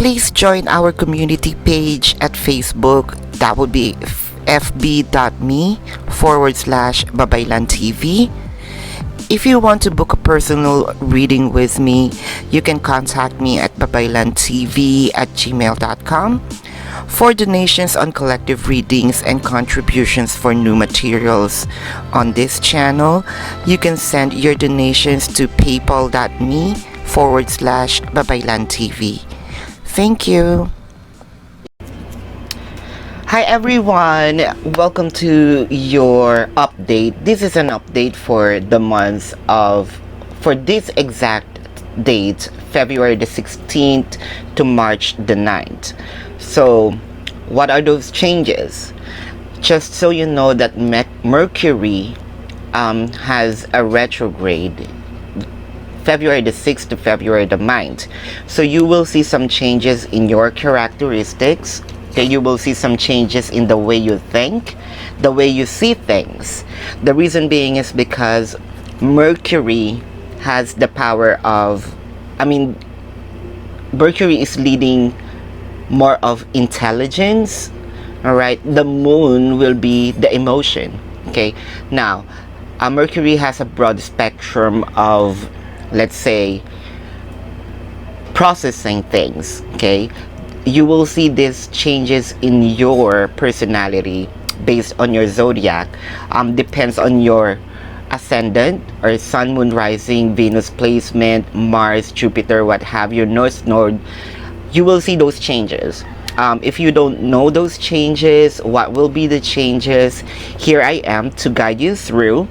Please join our community page at Facebook. That would be fb.me/babaylantv. If you want to book a personal reading with me, you can contact me at babaylantv@gmail.com. For donations on collective readings and contributions for new materials on this channel, you can send your donations to paypal.me/babaylantv. Thank you. Hi everyone, welcome to your update. This is an update for the month for this exact date, February the 16th to March the 9th. So, what are those changes? Just so you know that Mercury has a retrograde February the 6th to February the 9th. So you will see some changes in your characteristics. Okay, you will see some changes in the way you think, the way you see things. The reason being is because Mercury has the power of, Mercury is leading more of intelligence. All right, the moon will be the emotion. Okay, now Mercury has a broad spectrum of, let's say, processing things. Okay, you will see these changes in your personality based on your zodiac. Depends on your ascendant or sun, moon, rising, Venus placement, Mars, Jupiter, what have you, North Node. You will see those changes. If you don't know those changes, what will be the changes, here I am to guide you through.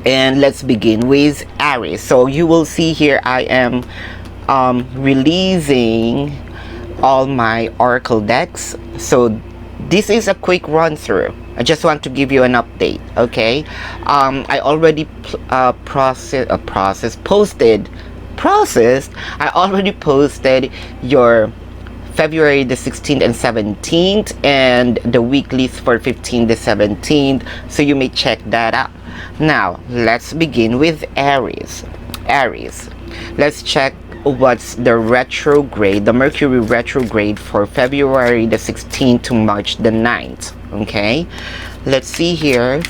And let's begin with Aries. So you will see here I am releasing all my oracle decks. So this is a quick run through. I just want to give you an update. Okay, I already I already posted your February the 16th and 17th and the weeklies for 15th to 17th, so you may check that out. Now let's begin with Aries. Let's check what's the retrograde, the Mercury retrograde for February the 16th to March the 9th. Okay, let's see here.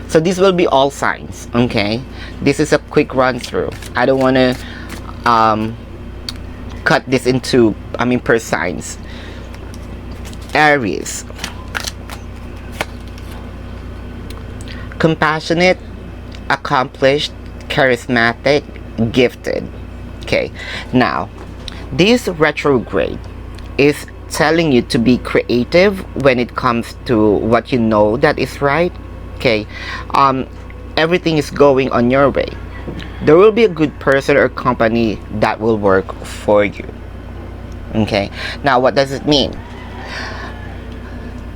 So this will be all signs. Okay, this is a quick run through. I don't want to cut this into per signs. Aries: compassionate, accomplished, charismatic, gifted. Okay, now this retrograde is telling you to be creative when it comes to what you know that is right. Okay, everything is going on your way. There will be a good person or company that will work for you. Okay, now what does it mean?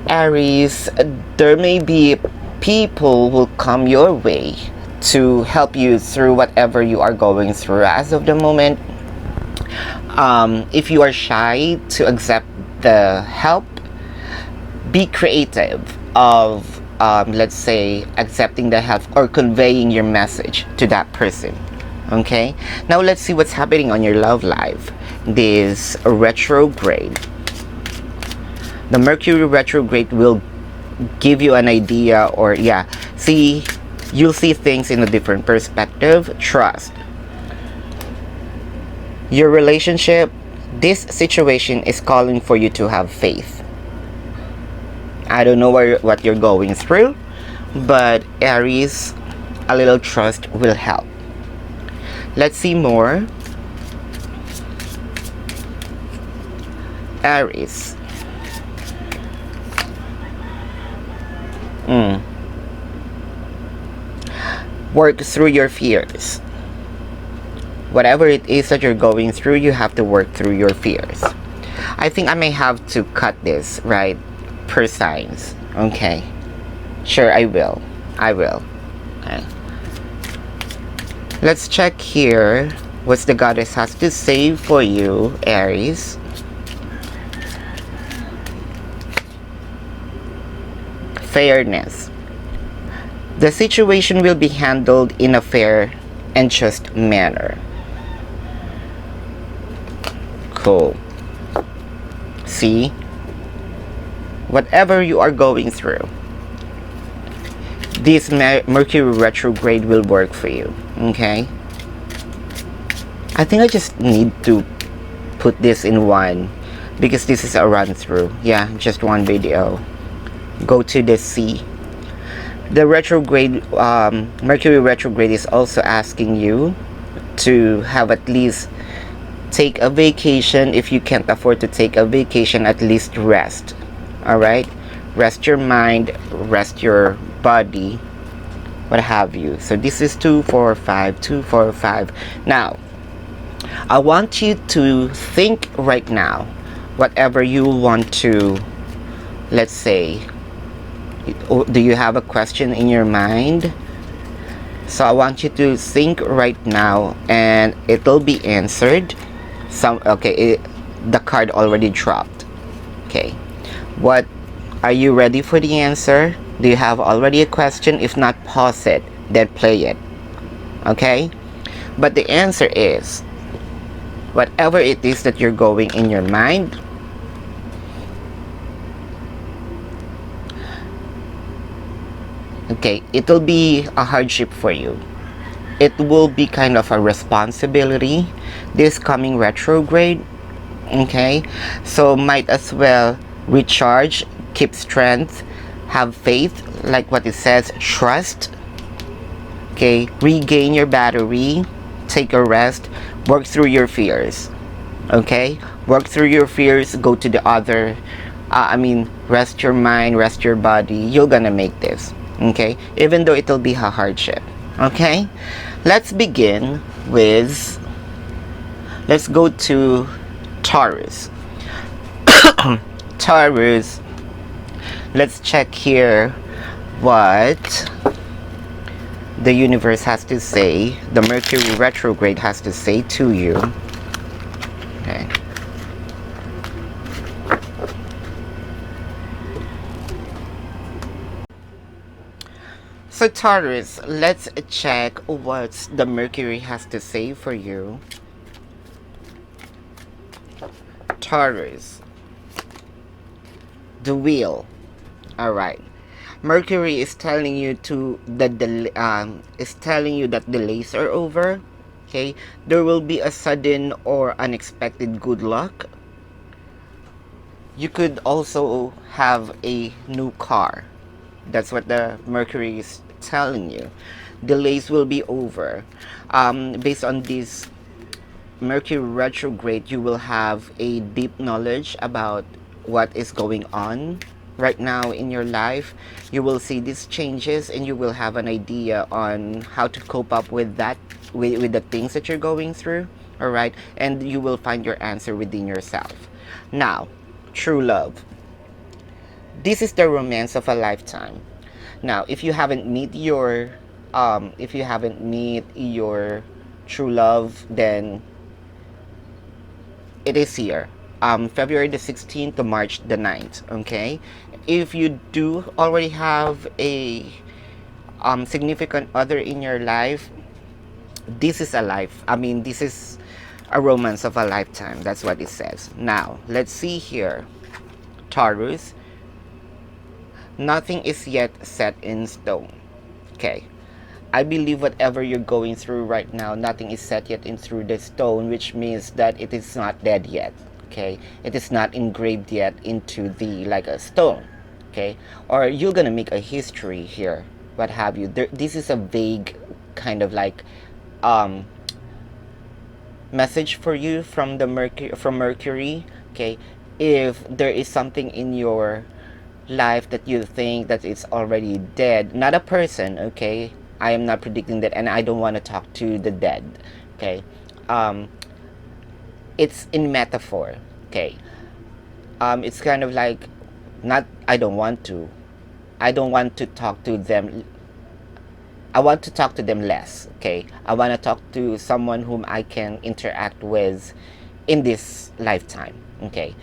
Aries, there may be people will come your way to help you through whatever you are going through as of the moment. If you are shy to accept the help, be creative of let's say accepting the help or conveying your message to that person. Okay, now let's see what's happening on your love life. This retrograde, the Mercury retrograde, will give you an idea, or you'll see things in a different perspective. Trust your relationship. This situation is calling for you to have faith. I don't know what you're going through, but Aries, a little trust will help. Let's see more. Aries. Work through your fears. Whatever it is that you're going through, you have to work through your fears. I think I may have to cut this, right, per signs. Okay, sure, I will. Okay, let's check here what the goddess has to say for you, Aries. Fairness. The situation will be handled in a fair and just manner. peaceful. See? Whatever you are going through, this Mercury retrograde will work for you. Okay? I think I just need to put this in one, because this is a run through. Yeah, just one video. Go to the C. The retrograde, Mercury retrograde is also asking you to have at least take a vacation. If you can't afford to take a vacation, at least rest. Alright? Rest your mind, rest your body, what have you. So this is 2, 4, 5, 2, 4, 5. Now, I want you to think right now, whatever you want to, let's say, do you have a question in your mind? So I want you to think right now, and it'll be answered. The card already dropped. Okay, what are you ready for the answer? Do you have already a question? If not, pause it, then play it. Okay, but the answer is, whatever it is that you're going in your mind, okay, it will be a hardship for you. It will be kind of a responsibility this coming retrograde. Okay, so might as well recharge, keep strength, have faith, like what it says, trust. Okay, regain your battery, take a rest, work through your fears. Okay, work through your fears, go to the other, rest your mind, rest your body. You're gonna make this. Okay, even though it'll be a hardship. Okay, let's begin with, let's go to Taurus. Taurus, let's check here what the universe has to say, the Mercury retrograde has to say to you. Okay. So Taurus, let's check what the Mercury has to say for you. Taurus, the wheel. All right. Mercury is telling you that delays are over. Okay, there will be a sudden or unexpected good luck. You could also have a new car. That's what the Mercury is telling you. Delays will be over. Based on this Mercury retrograde, you will have a deep knowledge about what is going on right now in your life. You will see these changes, and you will have an idea on how to cope up with that, with the things that you're going through. All right, and you will find your answer within yourself. Now, true love. This is the romance of a lifetime. Now, if you haven't meet your true love, then it is here. February the 16th to March the 9th. Okay, if you do already have a significant other in your life, this is this is a romance of a lifetime. That's what it says. Now, let's see here. Taurus, nothing is yet set in stone. Okay, I believe whatever you're going through right now, nothing is set yet in through the stone, which means that it is not dead yet. Okay, it is not engraved yet into the, like a stone. Okay, or you're gonna make a history here, what have you. This is a vague kind of like message for you from Mercury. Okay, if there is something in your life that you think that it's already dead, not a person. Okay, I am not predicting that, and I don't want to talk to the dead. Okay, it's in metaphor. Okay, it's kind of like, not, I don't want to talk to them. I want to talk to them less. Okay, I want to talk to someone whom I can interact with in this lifetime. Okay,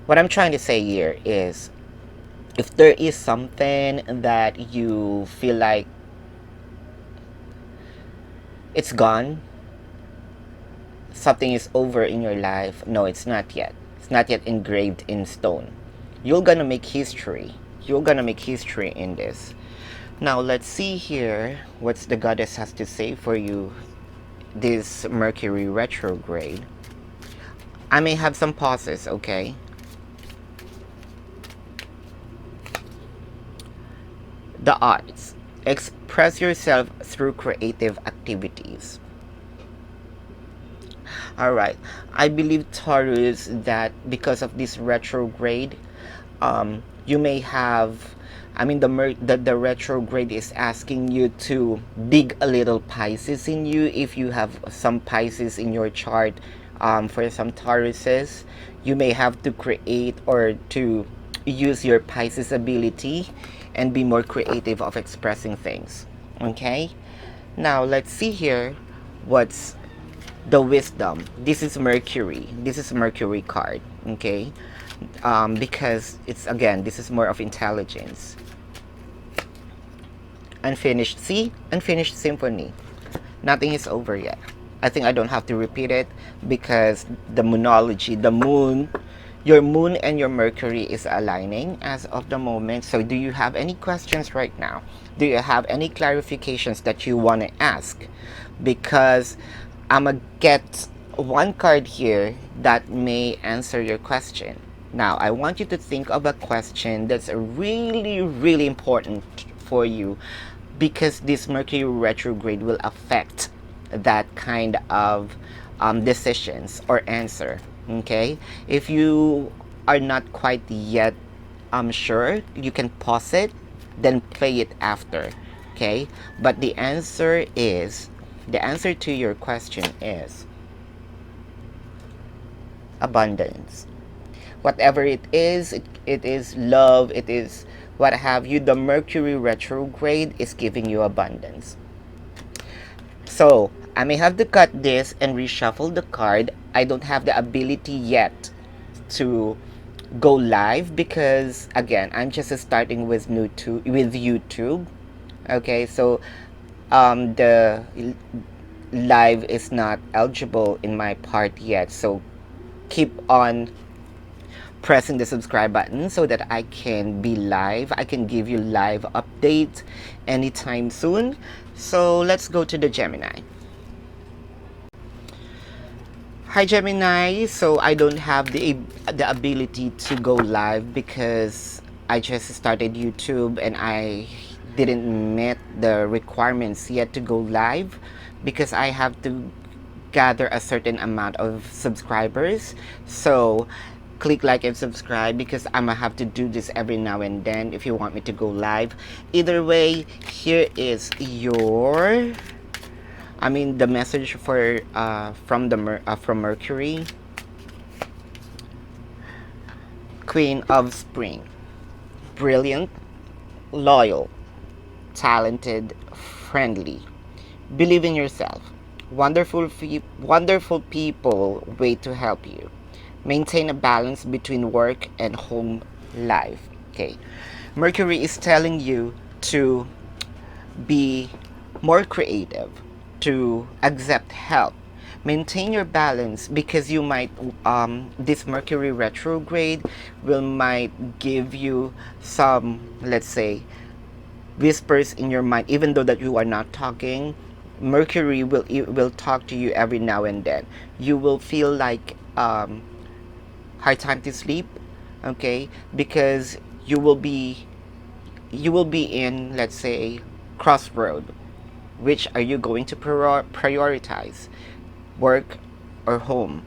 what I'm trying to say here is, if there is something that you feel like it's gone, something is over in your life. No, it's not yet. It's not yet engraved in stone. You're gonna make history. You're gonna make history in this. Now let's see here what the goddess has to say for you this Mercury retrograde. I may have some pauses, okay? The arts. Express yourself through creative activities. Alright, I believe Taurus that because of this retrograde, you may have, I mean the retrograde is asking you to dig a little Pisces in you. If you have some Pisces in your chart, for some Tauruses, you may have to create or to use your Pisces ability and be more creative of expressing things. Okay, now let's see here what's the wisdom. This is Mercury. This is Mercury card. Okay, because it's, again, this is more of intelligence. Unfinished, see, unfinished symphony. Nothing is over yet. I think I don't have to repeat it because the moonology, the moon, your moon and your Mercury is aligning as of the moment. So do you have any questions right now? Do you have any clarifications that you want to ask? Because I'm going to get one card here that may answer your question. Now, I want you to think of a question that's really, really important for you, because this Mercury retrograde will affect that kind of decisions or answer. Okay, if you are not quite yet sure, you can pause it, then play it after. Okay, but the answer to your question is abundance. Whatever it is love, it is what have you. The Mercury retrograde is giving you abundance. So I may have to cut this and reshuffle the card. I don't have the ability yet to go live because, again, I'm just starting with YouTube. Okay, so the live is not eligible in my part yet. So keep on pressing the subscribe button so that I can be live. I can give you live updates anytime soon. So let's go to the Gemini. Hi Gemini, so I don't have the ability to go live because I just started YouTube and I didn't meet the requirements yet to go live because I have to gather a certain amount of subscribers. So click like and subscribe because I'm gonna have to do this every now and then if you want me to go live. Either way, here is your the message for from Mercury. Queen of Spring. Brilliant, loyal, talented, friendly. Believe in yourself. Wonderful people wait to help you. Maintain a balance between work and home life. Okay. Mercury is telling you to be more creative, to accept help, maintain your balance, because you might this Mercury retrograde might give you some, let's say, whispers in your mind, even though that you are not talking. Mercury will talk to you every now and then. You will feel like hard time to sleep, okay, because you will be in, let's say, crossroad. Which are you going to prioritize, work or home?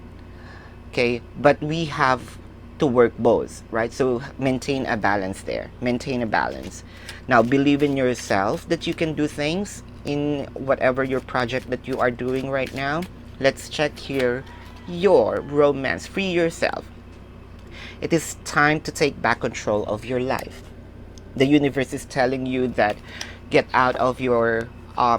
Okay, but we have to work both, right? So maintain a balance there. Maintain a balance. Now believe in yourself that you can do things in whatever your project that you are doing right now. Let's check here your romance. Free yourself. It is time to take back control of your life. The universe is telling you that get out of your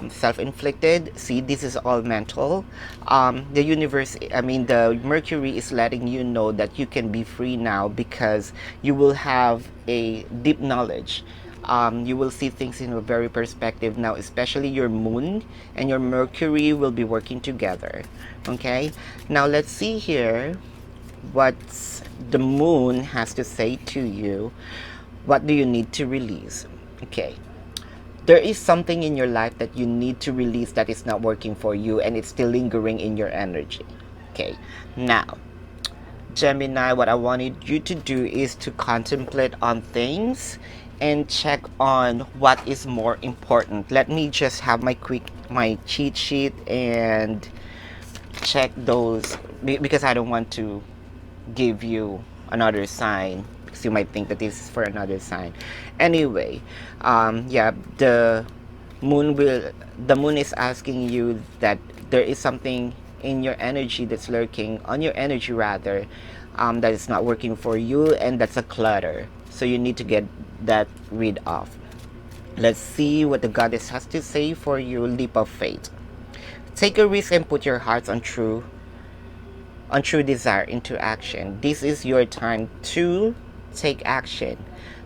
self-inflicted. See, this is all mental. The universe, the Mercury is letting you know that you can be free now because you will have a deep knowledge You will see things in a very perspective now, especially your moon and your Mercury will be working together. Okay, now let's see here what the moon has to say to you. What do you need to release? Okay, there is something in your life that you need to release that is not working for you and it's still lingering in your energy. Okay, now Gemini, what I wanted you to do is to contemplate on things and check on what is more important. Let me just have my cheat sheet and check those, because I don't want to give you another sign because you might think that this is for another sign. Anyway, yeah, the moon is asking you that there is something in your energy that's lurking on your energy rather, that is not working for you, and that's a clutter, so you need to get that rid of. Let's see what the goddess has to say for you. Leap of faith. Take a risk and put your hearts on true desire into action. This is your time to take action,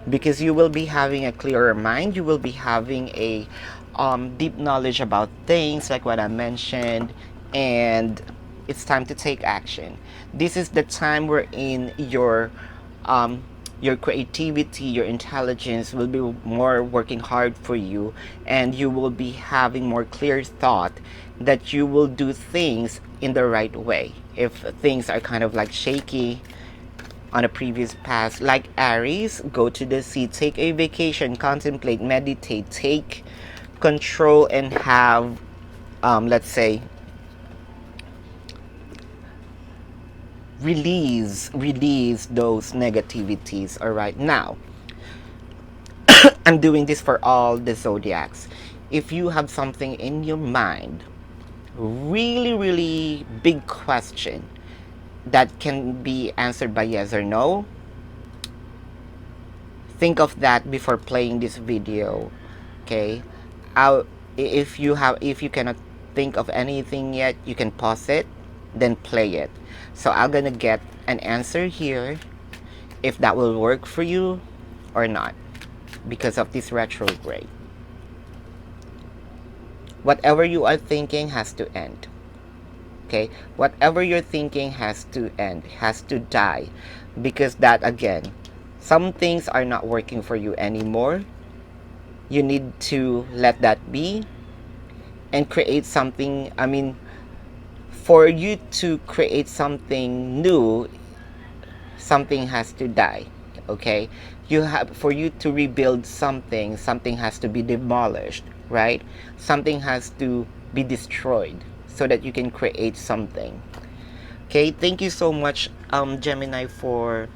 because you will be having a clearer mind. You will be having a deep knowledge about things like what I mentioned, and it's time to take action. This is the time wherein your creativity, your intelligence will be more working hard for you, and you will be having more clear thought that you will do things in the right way. If things are kind of like shaky on a previous past, like Aries, go to the sea, take a vacation, contemplate, meditate, take control, and have, let's say, release those negativities. All right, now I'm doing this for all the zodiacs. If you have something in your mind, really big question that can be answered by yes or no, think of that before playing this video. Okay, if you cannot think of anything yet, you can pause it, then play it. So I'm gonna get an answer here if that will work for you or not, because of this retrograde. Whatever you are thinking has to end. Okay, whatever you're thinking has to end, has to die, because that, again, some things are not working for you anymore. You need to let that be and create something. I mean, for you to create something new, something has to die. Okay, for you to rebuild something has to be demolished, right? Something has to be destroyed so that you can create something. Okay, thank you so much, Gemini, for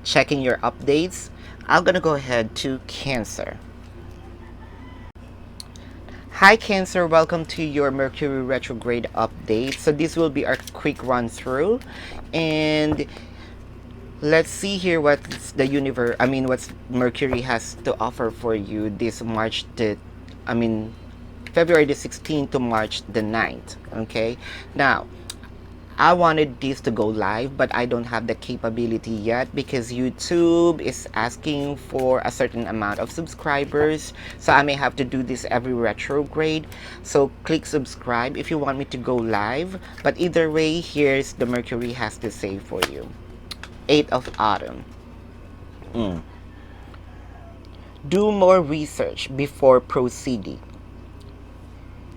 checking your updates. I'm gonna go ahead to Cancer. Hi Cancer, welcome to your Mercury retrograde update. So this will be our quick run through, and let's see here what's what's Mercury has to offer for you this February the 16th to March the 9th. Okay, now I wanted this to go live, but I don't have the capability yet because YouTube is asking for a certain amount of subscribers. So I may have to do this every retrograde. So click subscribe if you want me to go live. But either way, here's the Mercury has to say for you. 8 of Autumn. Do more research before proceeding.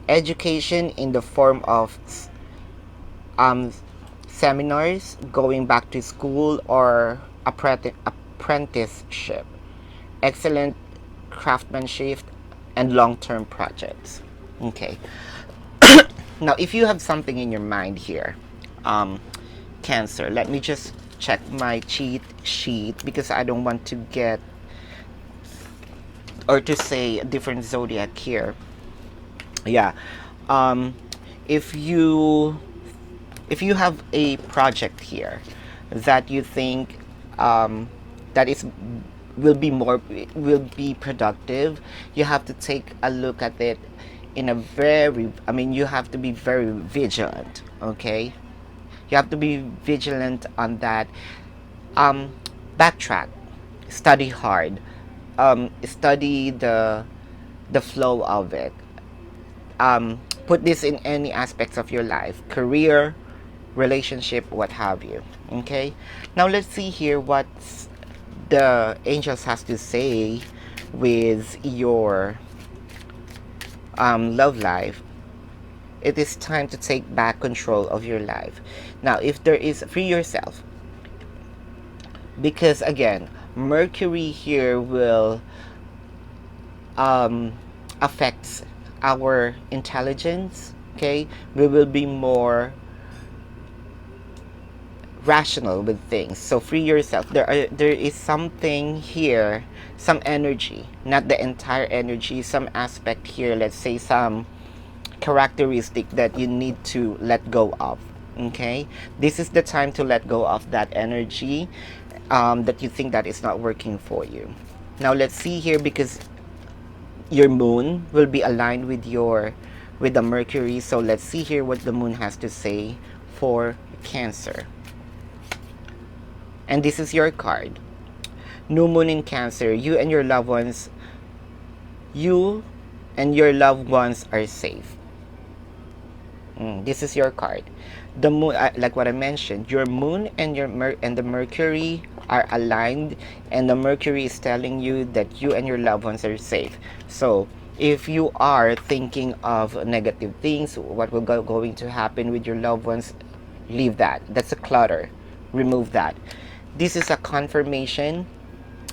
Education in the form of seminars, going back to school, or apprenticeship, excellent craftsmanship, and long-term projects. Okay. Now, if you have something in your mind here, Cancer, let me just check my cheat sheet because I don't want to get or to say a different zodiac here. Yeah. If you have a project here that you think will be productive, you have to take a look at it in a you have to be very vigilant. Okay, you have to be vigilant on that. Backtrack, study hard, study the flow of it. Put this in any aspects of your life, career, relationship, what have you. Okay, now let's see here what the angels has to say with your love life. It is time to take back control of your life. Now, if there is, free yourself, because again, Mercury here will affects our intelligence. Okay, we will be more rational with things. So free yourself. There is something here, some energy, not the entire energy, some aspect here, let's say some characteristic that you need to let go of. Okay, this is the time to let go of that energy that you think that is not working for you. Now let's see here, because your moon will be aligned with the Mercury. So let's see here what the moon has to say for Cancer. And this is your card. New moon in Cancer. You and your loved ones are safe. This is your card. The moon, like what I mentioned, your moon and the Mercury are aligned, and the Mercury is telling you that you and your loved ones are safe. So if you are thinking of negative things, what will going to happen with your loved ones, leave that. That's a clutter. Remove that. This is a confirmation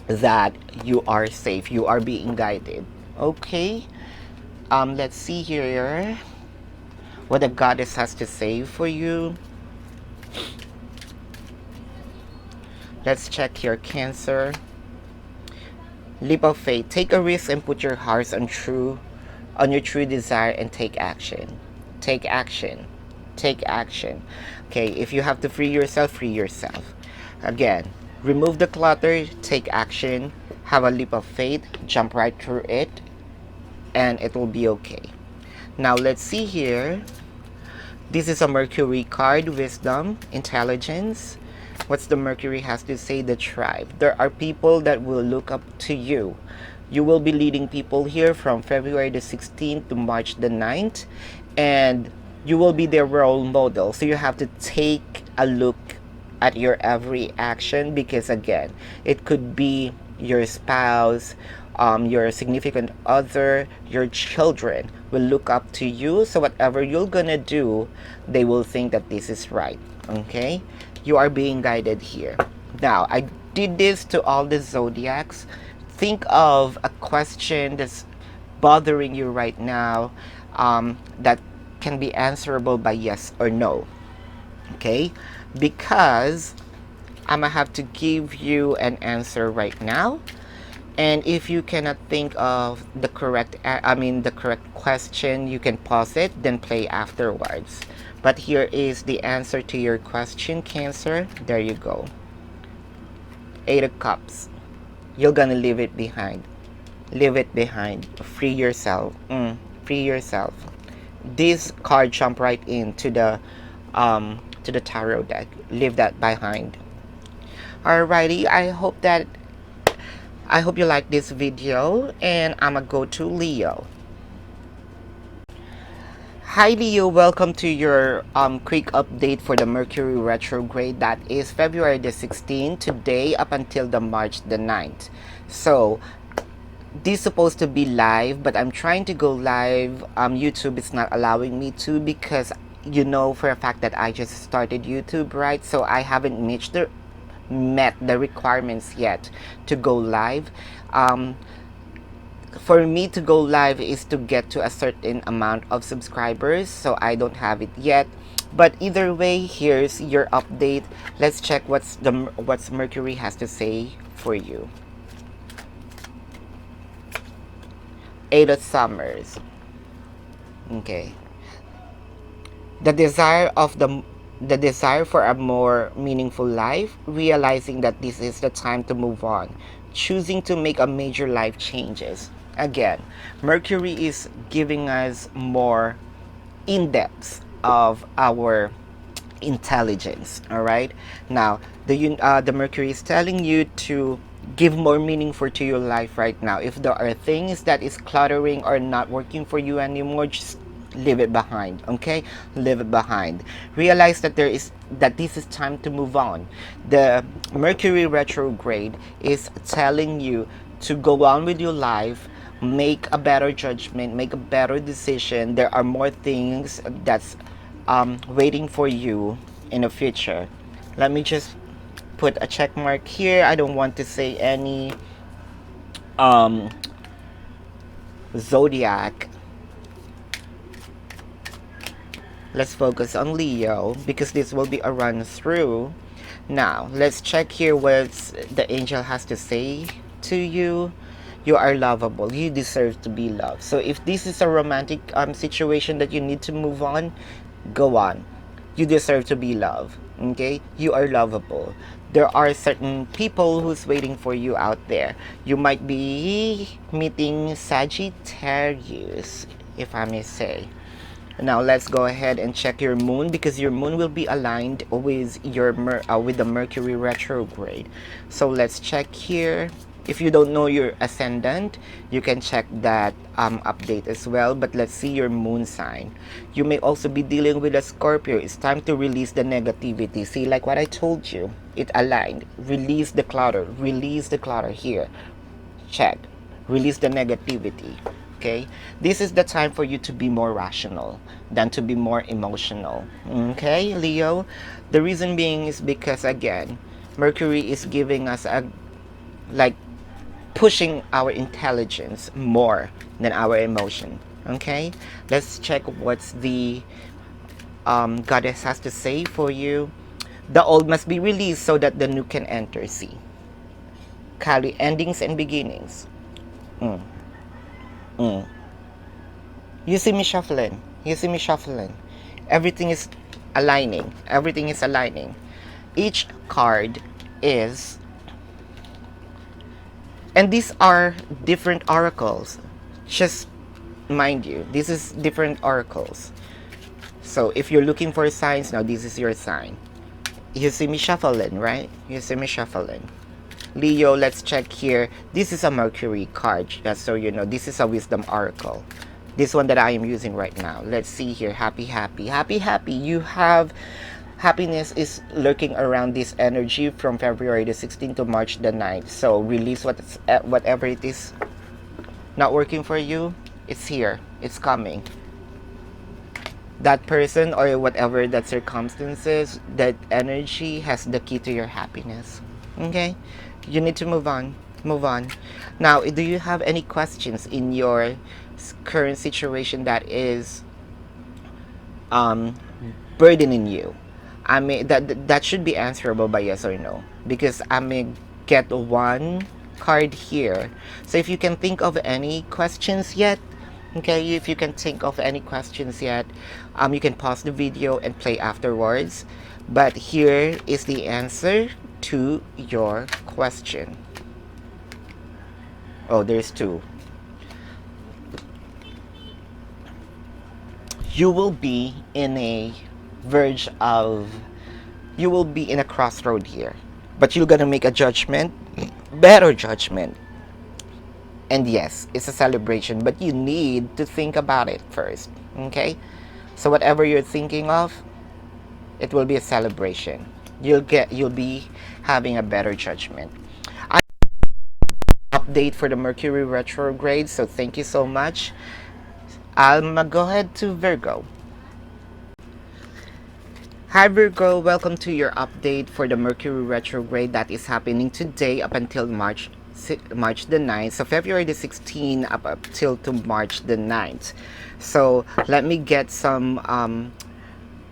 that you are safe. You are being guided. Okay. Let's see here what the goddess has to say for you. Let's check here, Cancer. Leap of faith. Take a risk and put your hearts on your true desire and take action. Take action. Take action. Okay, if you have to free yourself, free yourself. Again, remove the clutter, take action, have a leap of faith, jump right through it, and it will be okay. Now let's see here. This is a Mercury card, wisdom, intelligence. What's the Mercury has to say? The tribe. There are people that will look up to you. You will be leading people here from February the 16th to March the 9th, and you will be their role model. So you have to take a look at your every action, because again, it could be your spouse, your significant other, your children will look up to you. So whatever you're gonna do, they will think that this is right. Okay, you are being guided here. Now I did this to all the zodiacs. Think of a question that's bothering you right now, that can be answerable by yes or no. Okay, because I'm gonna have to give you an answer right now, and if you cannot think of the correct question, you can pause it, then play afterwards. But here is the answer to your question, Cancer. There you go. 8 of Cups. You're gonna leave it behind. Leave it behind. Free yourself. Free yourself. This card jump right into the tarot deck. Leave that behind. Alrighty, I hope you like this video, and I'ma go to Leo. Hi Leo, welcome to your quick update for the Mercury retrograde. That is February the 16th today up until the March the 9th. So this is supposed to be live, but I'm trying to go live. YouTube is not allowing me to, because you know for a fact that I just started YouTube, right? So I haven't met the requirements yet to go live. For me to go live is to get to a certain amount of subscribers, so I don't have it yet. But either way, here's your update. Let's check what's Mercury has to say for you. 8 of Summers. Okay. The desire for a more meaningful life, realizing that this is the time to move on, choosing to make a major life changes. Again, Mercury is giving us more in-depth of our intelligence. All right. Now, the Mercury is telling you to give more meaning for to your life right now. If there are things that is cluttering or not working for you anymore, just leave it behind. Okay, leave it behind. Realize that this is time to move on. The Mercury retrograde is telling you to go on with your life, make a better judgment, make a better decision. There are more things that's waiting for you in the future. Let me just put a check mark here. I don't want to say any zodiac. Let's focus on Leo because this will be a run through. Now let's check here what the angel has to say to you. You are lovable. You deserve to be loved. So if this is a romantic situation that you need to move on, go on. You deserve to be loved. Okay, you are lovable. There are certain people who's waiting for you out there. You might be meeting Sagittarius, if I may say. Now let's go ahead and check your moon, because your moon will be aligned with your with the Mercury retrograde. So let's check here. If you don't know your ascendant, you can check that update as well. But let's see your moon sign. You may also be dealing with a Scorpio. It's time to release the negativity. See, like what I told you, it aligned. Release the clutter. Release the clutter here. Check. Release the negativity. Okay, this is the time for you to be more rational than to be more emotional. Okay, Leo. The reason being is because, again, Mercury is giving us a, like, pushing our intelligence more than our emotion. Okay, let's check what's the goddess has to say for you. The old must be released so that the new can enter. See, Kali, endings and beginnings. You see me shuffling. You see me shuffling. Everything is aligning. Everything is aligning. Each card is, and these are different oracles. Just mind you, this is different oracles. So if you're looking for signs now, this is your sign. You see me shuffling, right? You see me shuffling. Leo, let's check here. This is a Mercury card, just so you know. This is a wisdom oracle. This one that I am using right now. Let's see here. Happy, happy, happy, happy. You have happiness is lurking around this energy from February the 16th to March the 9th. So release whatever it is not working for you. It's here. It's coming. That person or whatever that circumstances, that energy has the key to your happiness. Okay? You need to move on. Move on. Now, do you have any questions in your current situation that is burdening you? I mean, that should be answerable by yes or no, because I may get one card here. So if you can think of any questions yet, okay, if you can think of any questions yet, you can pause the video and play afterwards. But here is the answer to your question. Oh, there's two. You will be in a verge of, you will be in a crossroad here, but you're gonna make a judgment, better judgment. And yes, it's a celebration, but you need to think about it first. Okay, so whatever you're thinking of, it will be a celebration. You'll be having a better judgment. Update for the Mercury retrograde, so thank you so much. I'll go ahead to Virgo. Hi Virgo, welcome to your update for the Mercury retrograde that is happening today up until March the 9th. So February the 16th up till to March the 9th. So let me get some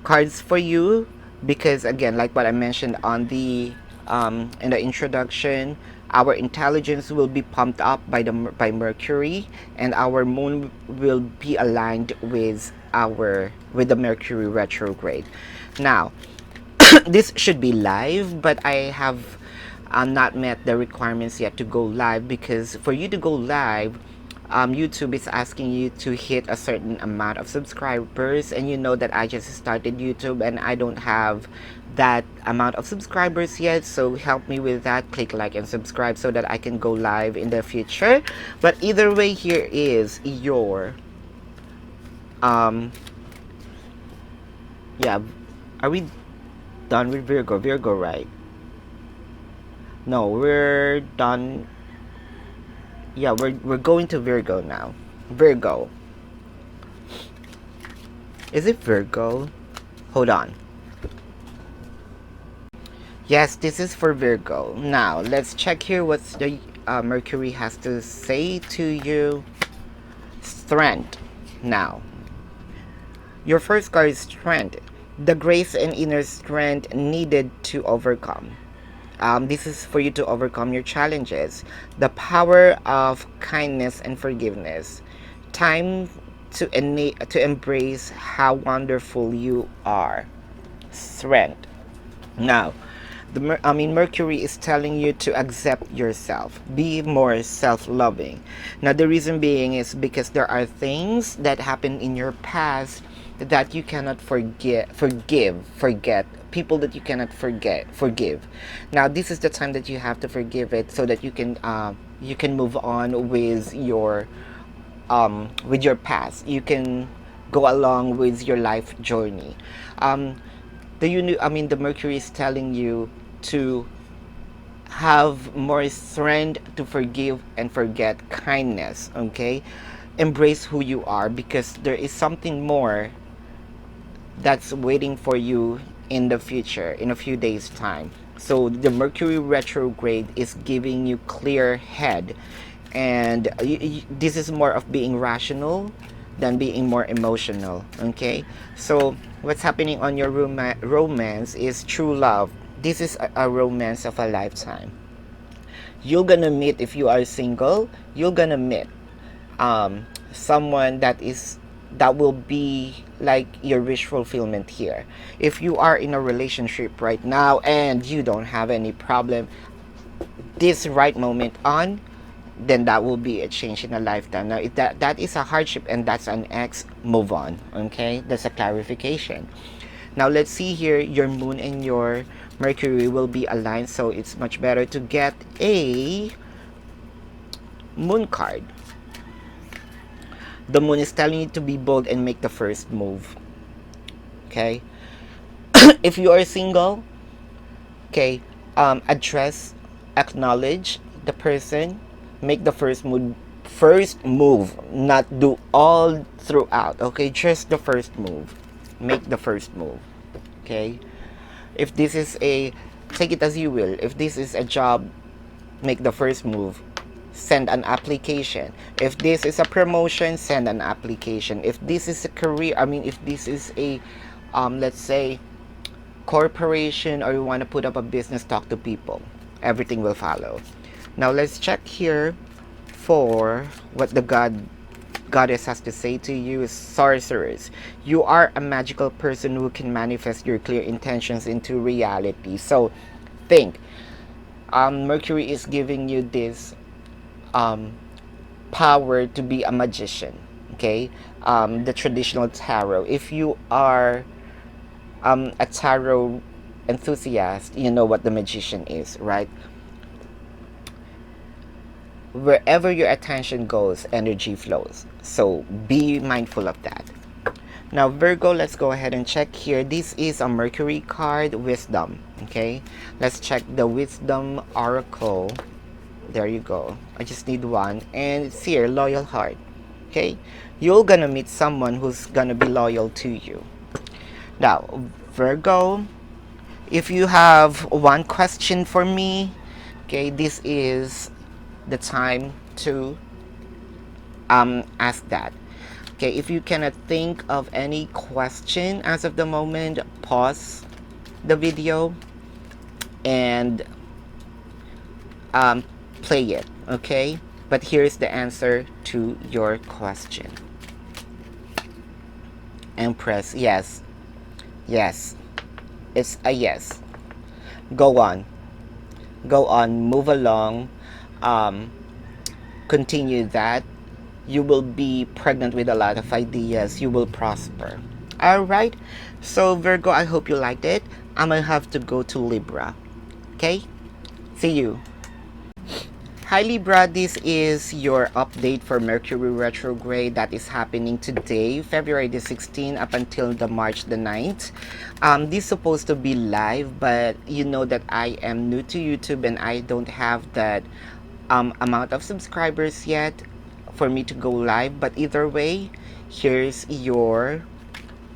cards for you, because again, like what I mentioned on the in the introduction, our intelligence will be pumped up by Mercury, and our moon will be aligned with the Mercury retrograde. Now, this should be live, but I have not met the requirements yet to go live, because for you to go live, YouTube is asking you to hit a certain amount of subscribers, and you know that I just started YouTube and I don't have that amount of subscribers yet, so help me with that. Click like and subscribe so that I can go live in the future. But either way, here is your yeah, are we done with Virgo, right? No, we're done. Yeah, we're going to Virgo now. Virgo, is it Virgo? Hold on. Yes, this is for Virgo. Now, let's check here what the Mercury has to say to you. Strength. Now, your first card is Strength. The grace and inner strength needed to overcome. This is for you to overcome your challenges. The power of kindness and forgiveness. Time to embrace how wonderful you are. Strength. Now, Mercury is telling you to accept yourself, be more self-loving. Now, the reason being is because there are things that happen in your past that you cannot forget, people that you cannot forgive. Now, this is the time that you have to forgive it so that you can move on with your past. You can go along with your life journey. The Mercury is telling you to have more strength to forgive and forget, kindness, okay? Embrace who you are, because there is something more that's waiting for you in the future, in a few days time. So the Mercury retrograde is giving you clear head, and this is more of being rational than being more emotional, okay? So what's happening on your romance is true love. This is a romance of a lifetime. You're gonna meet, if you are single, you're gonna meet someone that will be like your wish fulfillment here. If you are in a relationship right now and you don't have any problem, this right moment on, then that will be a change in a lifetime. Now, if that is a hardship and that's an ex, move on, okay? That's a clarification. Now, let's see here, your moon and your Mercury will be aligned, so it's much better to get a moon card. The moon is telling you to be bold and make the first move, okay? If you are single, okay, acknowledge the person, make the first move, not do all throughout, okay? Just the first move, make the first move, okay? If this is take it as you will. If this is a job, make the first move, send an application. If this is a promotion, send an application. If this is a career, if this is a let's say corporation, or you want to put up a business, talk to people, everything will follow. Now let's check here for what the goddess has to say to you. Is sorcerers. You are a magical person who can manifest your clear intentions into reality. So think, Mercury is giving you this power to be a magician, okay? The traditional tarot, if you are a tarot enthusiast, you know what the magician is, right? Wherever your attention goes, energy flows. So be mindful of that. Now, Virgo, let's go ahead and check here. This is a Mercury card, wisdom, okay? Let's check the wisdom oracle. There you go. I just need one, and it's here, loyal heart, okay? You're gonna meet someone who's gonna be loyal to you. Now, Virgo, if you have one question for me, okay, this is the time to ask that. Okay, if you cannot think of any question as of the moment, pause the video and play it, okay? But here's the answer to your question. And press yes. Yes. It's a yes. Go on. Go on. Move along. Continue that. You will be pregnant with a lot of ideas. You will prosper. Alright. So Virgo, I hope you liked it. I'm gonna have to go to Libra. Okay? See you. Hi Libra, this is your update for Mercury retrograde that is happening today, February the 16th up until the March the 9th. This is supposed to be live, but you know that I am new to YouTube and I don't have that amount of subscribers yet for me to go live. But either way, here's your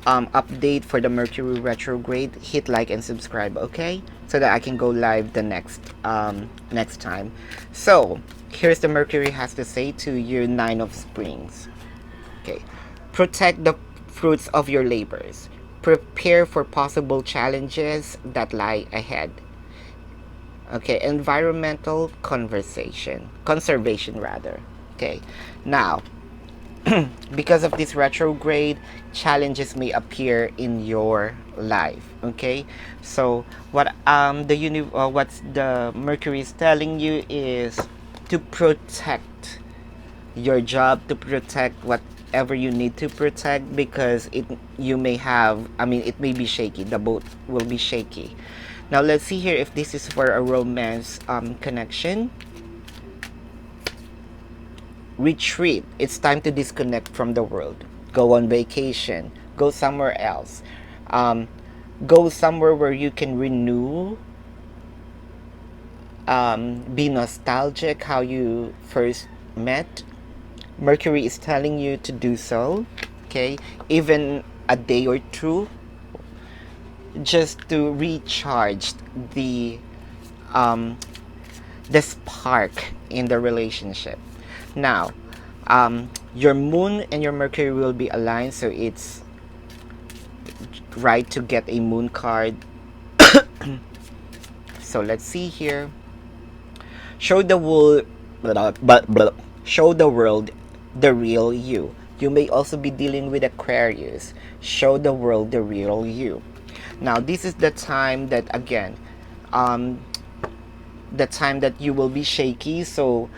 update for the Mercury retrograde. Hit like and subscribe, okay, so that I can go live the next time. So here's the Mercury has to say to you. Nine of Springs. Okay, protect the fruits of your labors. Prepare for possible challenges that lie ahead. Okay, environmental conservation rather. Okay, now because of this retrograde, challenges may appear in your life. Okay, so what what's the Mercury is telling you is to protect your job, to protect whatever you need to protect, because it may be shaky. The boat will be shaky. Now let's see here if this is for a romance connection. Retreat. It's time to disconnect from the world. Go on vacation. Go somewhere else. Go somewhere where you can renew. Be nostalgic how you first met. Mercury is telling you to do so. Okay, even a day or two, just to recharge the spark in the relationship. Now, your moon and your Mercury will be aligned, so it's right to get a moon card. So let's see here. Show the world the real you. You may also be dealing with Aquarius. Show the world the real you. Now, this is the time that, again, the time that you will be shaky, so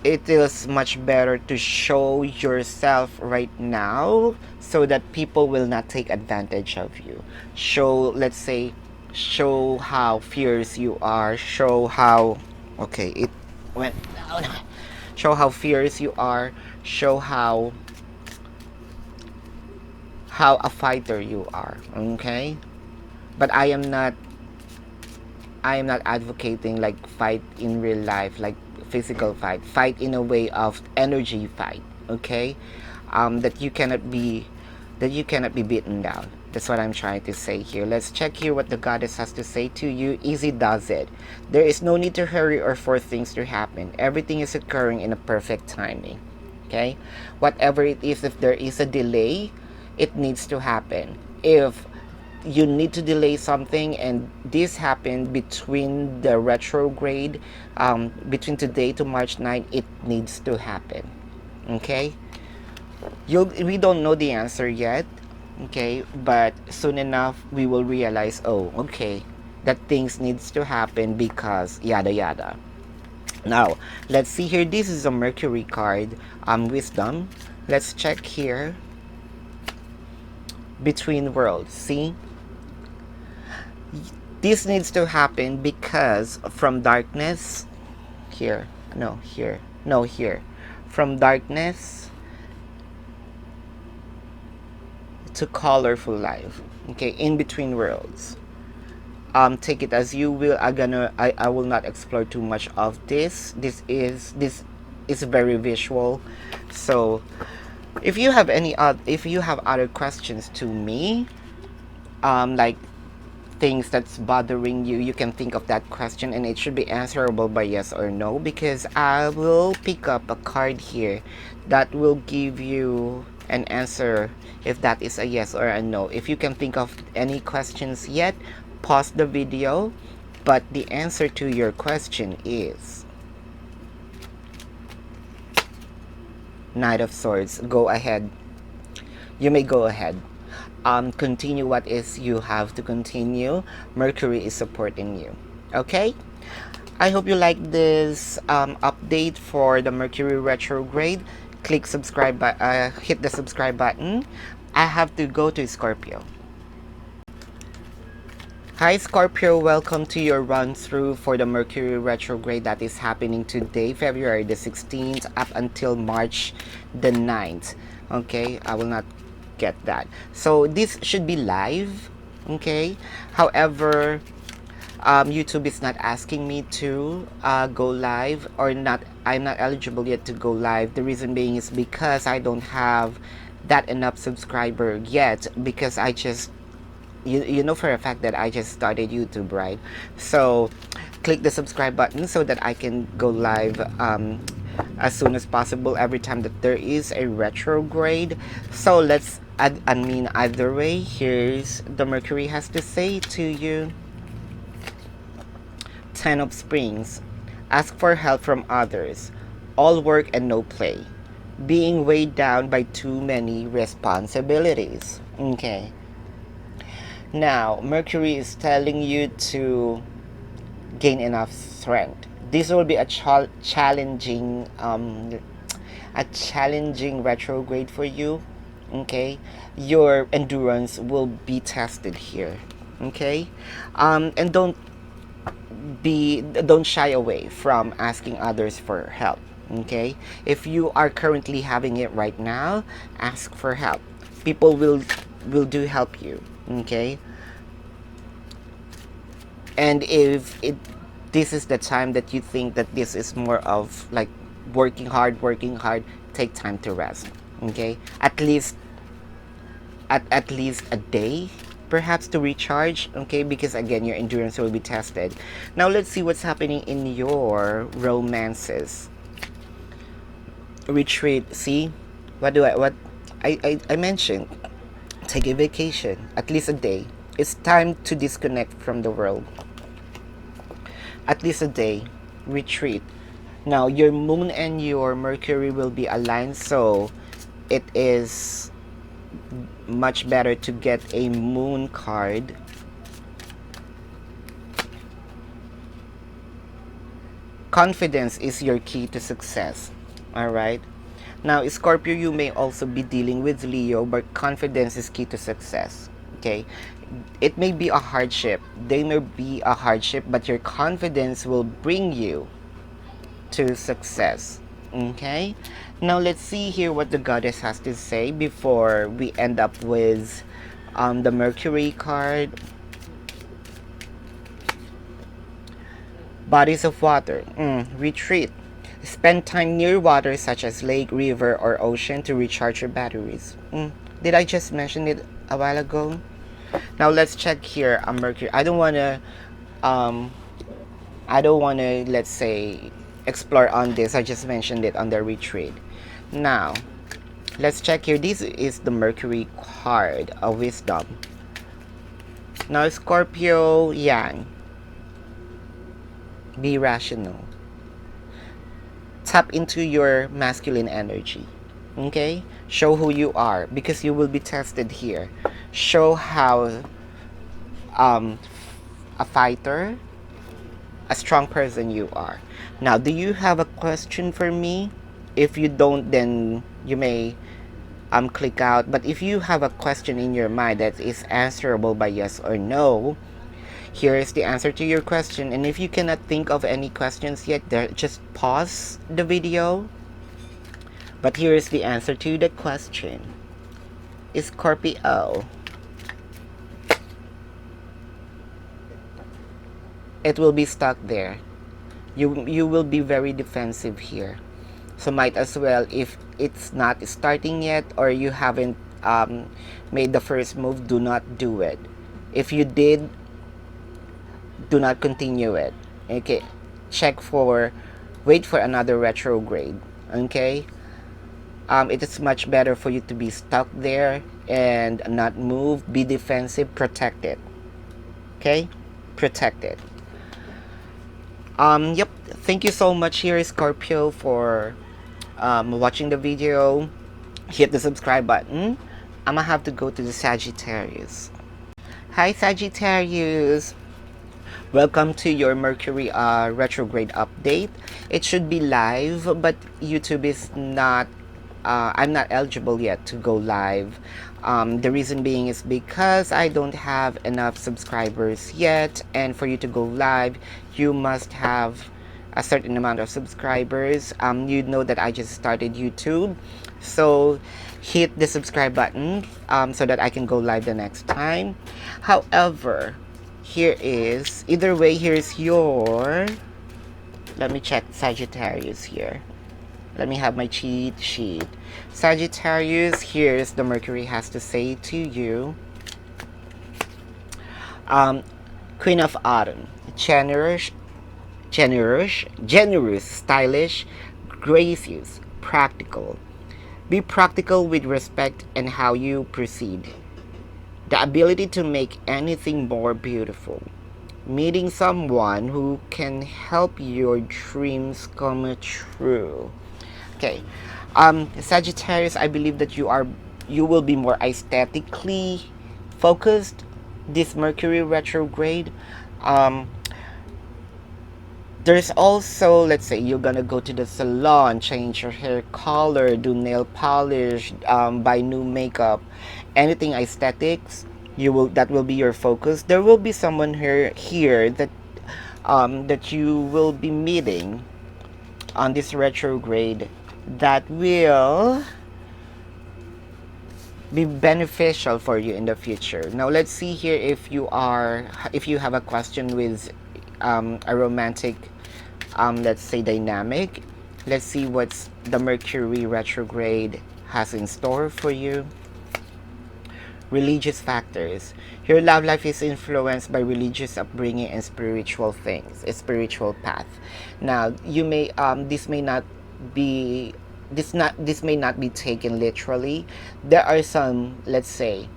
it is much better to show yourself right now so that people will not take advantage of you. Show how fierce you are. Show how, okay, it went down. Show how fierce you are. Show how a fighter you are. Okay, but I am not advocating like fight in real life, like physical fight in a way of energy fight. Okay, that you cannot be beaten down. That's what I'm trying to say here. Let's check here what the goddess has to say to you. Easy does it. There is no need to hurry or for things to happen. Everything is occurring in a perfect timing. Okay, whatever it is, if there is a delay, it needs to happen. If you need to delay something and this happened between the retrograde, between today to March 9, it needs to happen. Okay, we don't know the answer yet. Okay, but soon enough we will realize, oh, okay, that things needs to happen because yada yada. Now let's see here. This is a Mercury card, wisdom. Let's check here. Between worlds. See, this needs to happen because from darkness here, from darkness to colorful life. Okay, in between worlds. Take it as you will. I will not explore too much of this. This is very visual. So if you have other questions to me, like things that's bothering you, you can think of that question and it should be answerable by yes or no, because I will pick up a card here that will give you an answer if that is a yes or a no. If you can think of any questions yet, pause the video, but the answer to your question is Knight of Swords. Go ahead. You may go ahead. Continue what is you have to continue. Mercury is supporting you. Okay? I hope you like this update for the Mercury retrograde. Click subscribe, hit the subscribe button. I have to go to Scorpio. Hi Hi Scorpio, welcome to your run through for the Mercury retrograde that is happening today, February the 16th up until March the 9th. Okay, I will not get that. So this should be live, okay? However, YouTube is not asking me to go live, or not. I'm not eligible yet to go live. The reason being is because I don't have that enough subscriber yet, because I just you know for a fact that I just started YouTube, right? So click the subscribe button so that I can go live as soon as possible every time that there is a retrograde. So let's either way, here's the Mercury has to say to you. 10 of Springs. Ask for help from others. All work and no play. Being weighed down by too many responsibilities. Okay. Now, Mercury is telling you to gain enough strength. This will be a challenging retrograde for you. Okay, your endurance will be tested here. Okay, and don't shy away from asking others for help. Okay, if you are currently having it right now, ask for help. People will do help you. Okay, and if this is the time that you think that this is more of like working hard, take time to rest. Okay, at least a day perhaps to recharge. Okay, because again your endurance will be tested. Now let's see what's happening in your romances. Retreat. See what I mentioned. Take a vacation, at least a day. It's time to disconnect from the world. At least a day. Retreat. Now your moon and your Mercury will be aligned, so it is much better to get a moon card. Confidence is your key to success. Alright. Now Scorpio, you may also be dealing with Leo, but confidence is key to success. Okay, it may be a hardship, they may be a hardship, but your confidence will bring you to success. Okay, now let's see here what the goddess has to say before we end up with the Mercury card. Bodies of water. Retreat. Spend time near water such as lake, river, or ocean to recharge your batteries. Did I just mention it a while ago? Now let's check here on Mercury. I don't wanna let's say explore on this. I just mentioned it on the retreat. Now let's check here. This is the Mercury card of wisdom. Now Scorpio, Yang. Be rational. Tap into your masculine energy. Okay, show who you are, because you will be tested here. Show how a fighter, a strong person you are. Now, do you have a question for me? If you don't, then you may click out. But if you have a question in your mind that is answerable by yes or no, here is the answer to your question. And if you cannot think of any questions yet, just pause the video. But here is the answer to the question. Scorpio. It will be stuck there. You will be very defensive here. So might as well, if it's not starting yet or you haven't made the first move, do not do it. If you did, do not continue it. Okay, wait for another retrograde. Okay, it is much better for you to be stuck there and not move. Be defensive, protect it. Okay, protect it. Yep, thank you so much here, Scorpio, for watching the video. Hit the subscribe button. I'm gonna have to go to the Sagittarius. Hi Sagittarius, welcome to your Mercury retrograde update. It should be live, but YouTube is not I'm not eligible yet to go live. The reason being is because I don't have enough subscribers yet, and for you to go live, you must have a certain amount of subscribers. You know that I just started YouTube, so hit the subscribe button so that I can go live the next time. However, here is, either way, here's your, let me check Sagittarius here. Let me have my cheat sheet. Sagittarius, here's the Mercury has to say to you. Queen of Autumn, generous, stylish, gracious, practical. Be practical with respect and how you proceed. The ability to make anything more beautiful. Meeting someone who can help your dreams come true. Okay, Sagittarius, I believe that you will be more aesthetically focused this Mercury retrograde. There's also, let's say you're gonna go to the salon, change your hair color, do nail polish, buy new makeup, anything aesthetics, that will be your focus. There will be someone here that that you will be meeting on this retrograde that will be beneficial for you in the future. Now let's see here if you have a question with a romantic let's say dynamic. Let's see what's the Mercury retrograde has in store for you. Religious factors. Your love life is influenced by religious upbringing and spiritual things, a spiritual path. Now you may this may not be taken literally. There are some, let's say,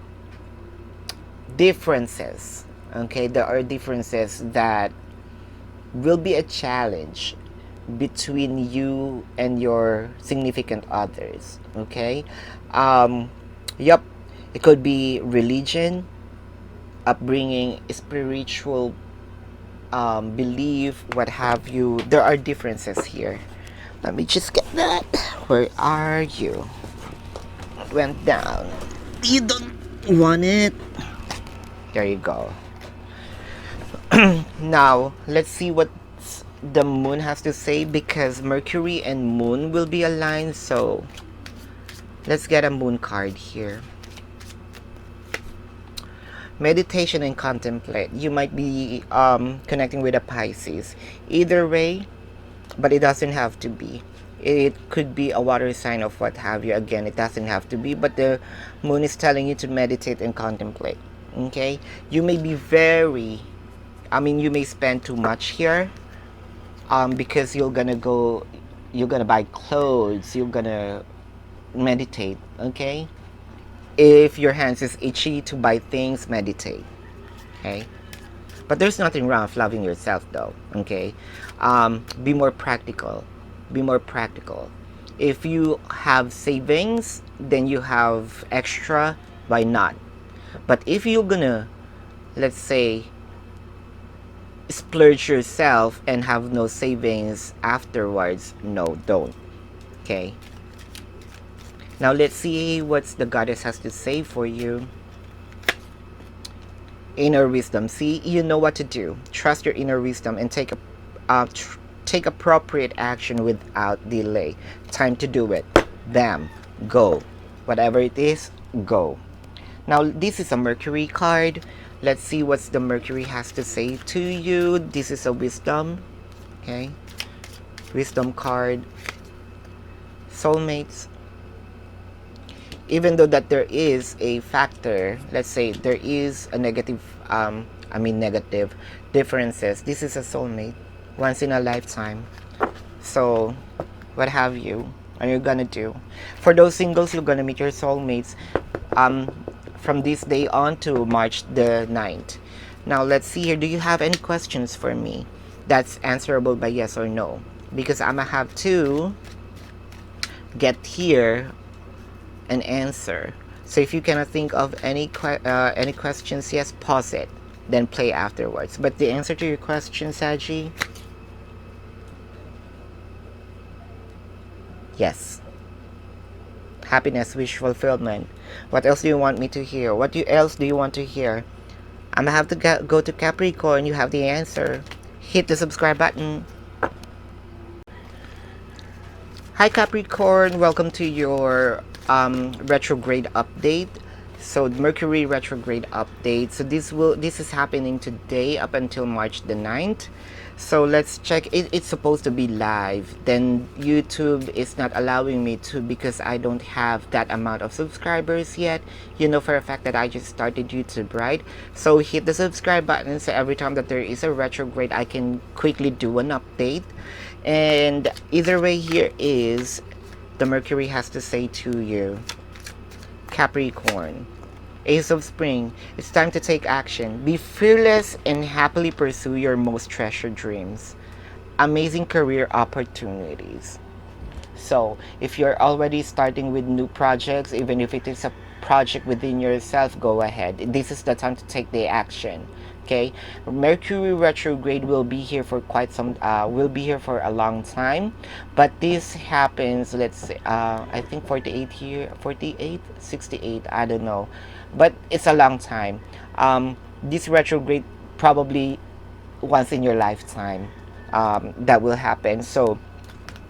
differences. Okay, there are differences that will be a challenge between you and your significant others. Okay, yep, it could be religion, upbringing, spiritual belief, what have you. There are differences here. Let me just get that. Where are you? It went down. You don't want it. There you go. Now, let's see what the moon has to say, because Mercury and moon will be aligned. So, let's get a moon card here. Meditation and contemplate. You might be connecting with a Pisces. Either way, but it doesn't have to be. It could be a water sign of what have you. Again, it doesn't have to be, but the moon is telling you to meditate and contemplate. Okay, you may be you may spend too much here because you're gonna buy clothes, you're gonna meditate. Okay, if your hands is itchy to buy things, meditate. Okay, but there's nothing wrong with loving yourself though. Okay, be more practical. Be more practical. If you have savings, then you have extra, why not? But if you're gonna, let's say, splurge yourself and have no savings afterwards, no, don't. Okay, now let's see what the goddess has to say for you. Inner wisdom. See, you know what to do. Trust your inner wisdom and take appropriate action without delay. Time to do it. Bam, go. Whatever it is, go. Now this is a Mercury card. Let's see what the Mercury has to say to you. This is a wisdom. Okay, wisdom card. Soulmates. Even though that there is a factor, let's say there is a negative negative differences, this is a soulmate, once in a lifetime. So what have you are you gonna do? For those singles, you're gonna meet your soulmates from this day on to March the 9th. Now let's see here. Do you have any questions for me that's answerable by yes or no? Because I'm gonna have to get here an answer. So if you cannot think of any questions, yes, pause it, then play afterwards. But the answer to your question, Saggy, yes. happiness, wish fulfillment. What else do you want me to hear? Else do you want to hear? I'm gonna have to go to Capricorn. You have the answer. Hit the subscribe button. Hi Capricorn, welcome to your retrograde update. So Mercury retrograde update. So this is happening today up until March the 9th. So let's check. It's supposed to be live. Then YouTube is not allowing me to because I don't have that amount of subscribers yet. You know for a fact that I just started YouTube, right? So hit the subscribe button so every time that there is a retrograde, I can quickly do an update. And either way, here is the Mercury has to say to you. Capricorn. Ace of Spring, it's time to take action. Be fearless and happily pursue your most treasured dreams. Amazing career opportunities. So, if you're already starting with new projects, even if it is a project within yourself, go ahead. This is the time to take the action. Okay, Mercury retrograde will be here for will be here for a long time, but this happens, let's say, I think 48 here, 48, 68, I don't know, but it's a long time. This retrograde probably once in your lifetime that will happen. So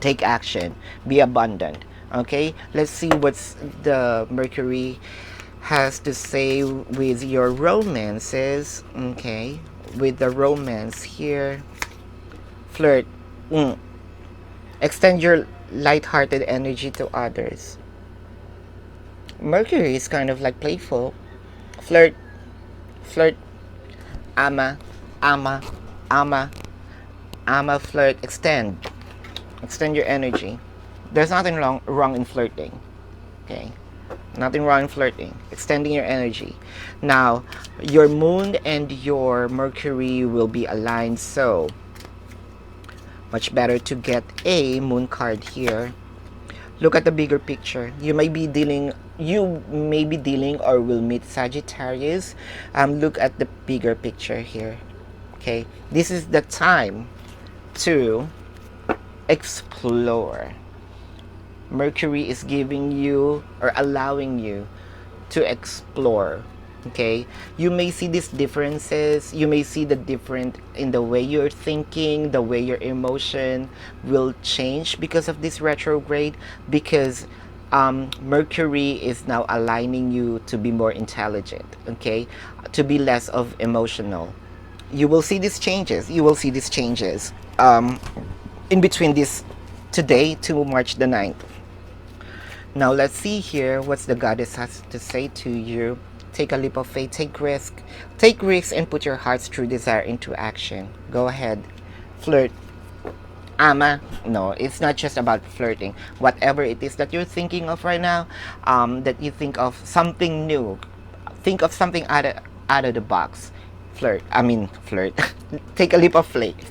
take action, be abundant. Okay, let's see what's the Mercury has to say with your romances. Okay, with the romance here. Flirt. Extend your light-hearted energy to others. Mercury is kind of like playful. Flirt. Ama, flirt. Extend your energy. There's nothing wrong in flirting. Okay, nothing wrong in flirting. Extending your energy. Now, your moon and your Mercury will be aligned, so much better to get a moon card here. Look at the bigger picture. You may be dealing or will meet Sagittarius. Look at the bigger picture here. Okay, this is the time to explore. Mercury is giving you or allowing you to explore. Okay, you may see these differences, you may see the different in the way you're thinking, the way your emotion will change because of this retrograde, because Mercury is now aligning you to be more intelligent, okay, to be less of emotional. You will see these changes, in between this today to March the 9th. Now let's see here what's the goddess has to say to you. Take a leap of faith, take risks and put your heart's true desire into action. Go ahead, flirt. Ama, no, it's not just about flirting. Whatever it is that you're thinking of right now, that you think of something new, think of something out of the box. Flirt. Take a leap of faith.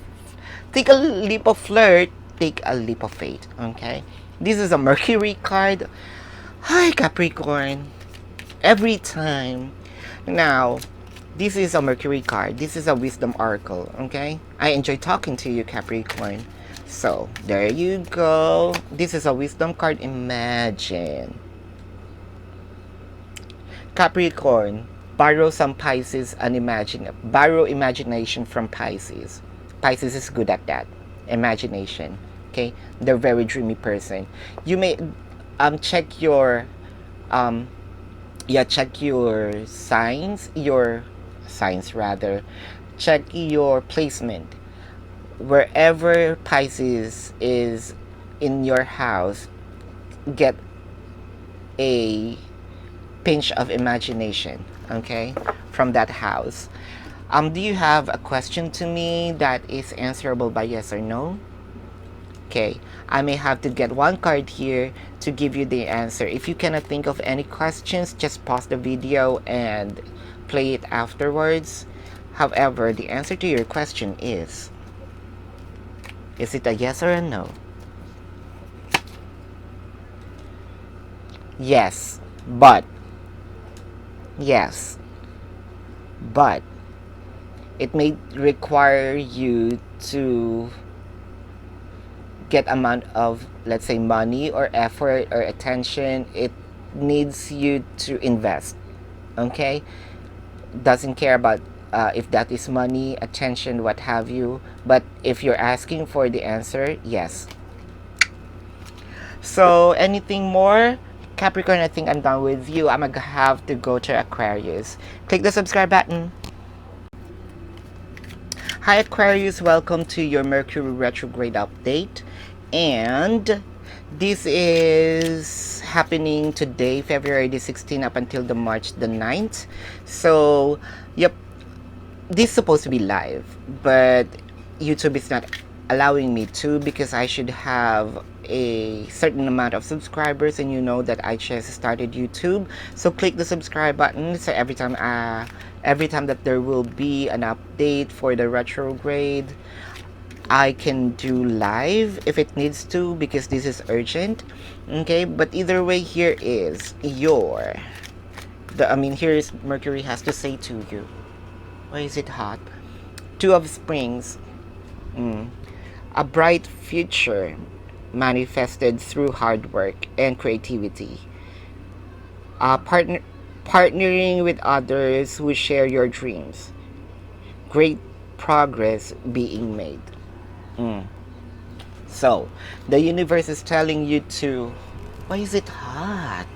Take a leap of flirt. Take a leap of faith. Okay. This is a Mercury card. Hi Capricorn. Every time. Now, this is a Mercury card. This is a wisdom oracle. Okay. I enjoy talking to you, Capricorn. So there you go. This is a wisdom card. Imagine. Capricorn. Borrow some Pisces and borrow imagination from Pisces. Pisces is good at that. Imagination. Okay, they're very dreamy person. You may check your check your signs rather. Check your placement. Wherever Pisces is in your house, get a pinch of imagination, okay, from that house. Do you have a question to me that is answerable by yes or no? Okay, I may have to get one card here to give you the answer. If you cannot think of any questions, just pause the video and play it afterwards. However, the answer to your question is it a yes or a no? Yes, but it may require you to get amount of, let's say, money or effort or attention. It needs you to invest. Okay, doesn't care about if that is money, attention, what have you. But if you're asking for the answer, yes. So anything more? Capricorn, I think I'm done with you. I'm gonna have to go to Aquarius. Click the subscribe button. Hi Aquarius, welcome to your Mercury retrograde update. And this is happening today, February the 16th up until the March the 9th. So, yep, this is supposed to be live, but YouTube is not allowing me to, because I should have a certain amount of subscribers, and you know that I just started YouTube. So click the subscribe button, so every time that there will be an update for the retrograde, I can do live if it needs to, because this is urgent. Okay, but either way, here is here's Mercury has to say to you. Why is it hot? Two of Springs. A bright future manifested through hard work and creativity. Partnering with others who share your dreams. Great progress being made. So, the universe is telling you to... Why is it hot?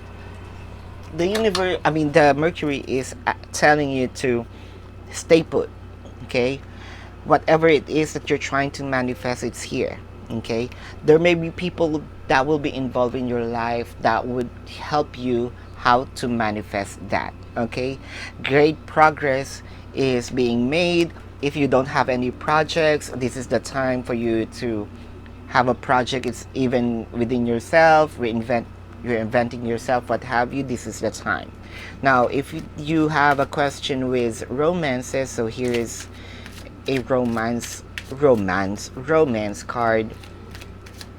The Mercury is telling you to stay put. Okay? Whatever it is that you're trying to manifest, it's here. Okay? There may be people that will be involved in your life that would help you how to manifest that. Okay? Great progress is being made. If you don't have any projects, this is the time for you to have a project. It's even within yourself, you're inventing yourself, what have you. This is the time. Now, if you have a question with romances, so here is a romance card.